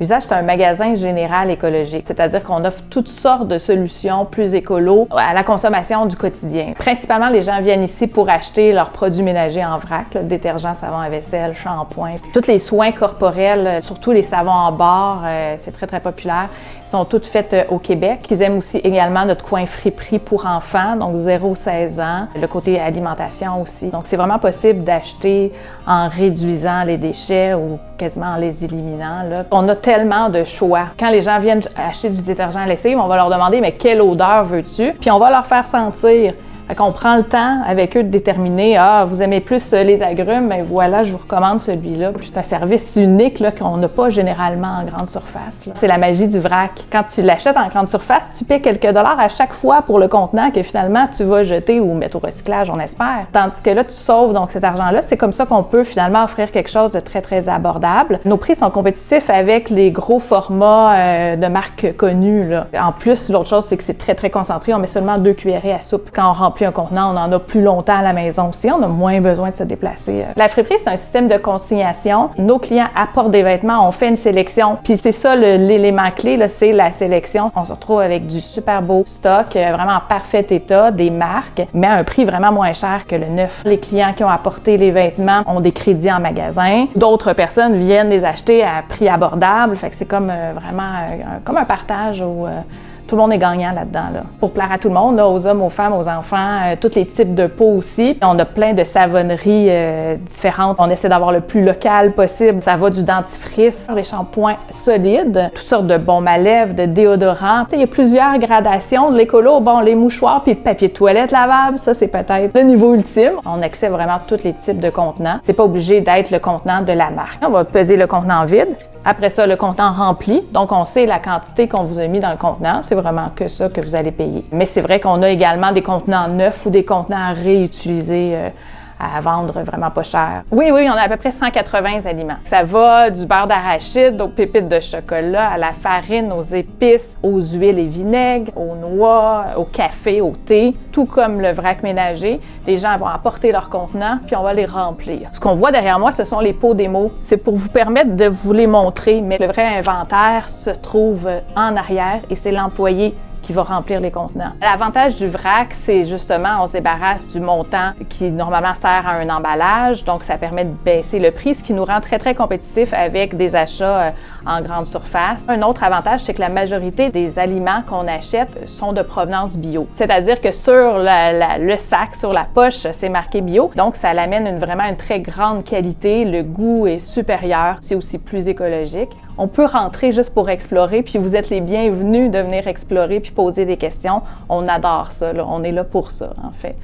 Usage, c'est un magasin général écologique, c'est-à-dire qu'on offre toutes sortes de solutions plus écolo à la consommation du quotidien. Principalement, les gens viennent ici pour acheter leurs produits ménagers en vrac, là, détergents, savon à vaisselle, shampoing. Tous les soins corporels, surtout les savons en barre, c'est très, très populaire. Ils sont toutes faites au Québec. Ils aiment aussi également notre coin friperie pour enfants, donc 0-16 ans. Le côté alimentation aussi. Donc, c'est vraiment possible d'acheter en réduisant les déchets ou quasiment en les éliminant, là. On a tellement de choix. Quand les gens viennent acheter du détergent à lessive, on va leur demander « mais quelle odeur veux-tu? » Puis on va leur faire sentir. Fait qu'on prend le temps avec eux de déterminer « ah, vous aimez plus les agrumes, bien voilà, je vous recommande celui-là. » C'est un service unique là, qu'on n'a pas généralement en grande surface. C'est la magie du vrac. Quand tu l'achètes en grande surface, tu paies quelques dollars à chaque fois pour le contenant que finalement tu vas jeter ou mettre au recyclage, on espère. Tandis que là, tu sauves donc cet argent-là. C'est comme ça qu'on peut finalement offrir quelque chose de très, très abordable. Nos prix sont compétitifs avec les gros formats de marques connues, là. En plus, l'autre chose, c'est que c'est très, très concentré. On met seulement 2 cuillerées à soupe. Quand on remplit un contenant, on en a plus longtemps à la maison aussi. On a moins besoin de se déplacer. La friperie, c'est un système de consignation. Nos clients apportent des vêtements, on fait une sélection. Puis c'est ça l'élément clé, là, c'est la sélection. On se retrouve avec du super beau stock, vraiment en parfait état, des marques, mais à un prix vraiment moins cher que le neuf. Les clients qui ont apporté les vêtements ont des crédits en magasin. D'autres personnes viennent les acheter à prix abordable. Fait que c'est comme vraiment comme un partage où tout le monde est gagnant là-dedans, là. Pour plaire à tout le monde, là, aux hommes, aux femmes, aux enfants, tous les types de peau aussi. On a plein de savonneries différentes. On essaie d'avoir le plus local possible. Ça va du dentifrice, les shampoings solides, toutes sortes de bombes à lèvres, de déodorants. Il y a plusieurs gradations de l'écolo. Bon, les mouchoirs puis le papier de toilette lavable, ça, c'est peut-être le niveau ultime. On accepte vraiment tous les types de contenants. C'est pas obligé d'être le contenant de la marque. On va peser le contenant vide. Après ça, le contenant rempli. Donc, on sait la quantité qu'on vous a mis dans le contenant. C'est vraiment que ça que vous allez payer. Mais c'est vrai qu'on a également des contenants neufs ou des contenants réutilisés à vendre vraiment pas cher. Oui, on a à peu près 180 aliments. Ça va du beurre d'arachide aux pépites de chocolat, à la farine, aux épices, aux huiles et vinaigres, aux noix, au café, au thé. Tout comme le vrac ménager, les gens vont apporter leurs contenants puis on va les remplir. Ce qu'on voit derrière moi, ce sont les pots démo. C'est pour vous permettre de vous les montrer, mais le vrai inventaire se trouve en arrière et c'est l'employé qui va remplir les contenants. L'avantage du vrac, c'est justement, on se débarrasse du montant qui normalement sert à un emballage, donc ça permet de baisser le prix, ce qui nous rend très, très compétitifs avec des achats en grande surface. Un autre avantage, c'est que la majorité des aliments qu'on achète sont de provenance bio. C'est-à-dire que sur le sac, sur la poche, c'est marqué bio, donc ça l'amène vraiment une très grande qualité, le goût est supérieur, c'est aussi plus écologique. On peut rentrer juste pour explorer, puis vous êtes les bienvenus de venir explorer puis poser des questions. On adore ça, là. On est là pour ça, en fait.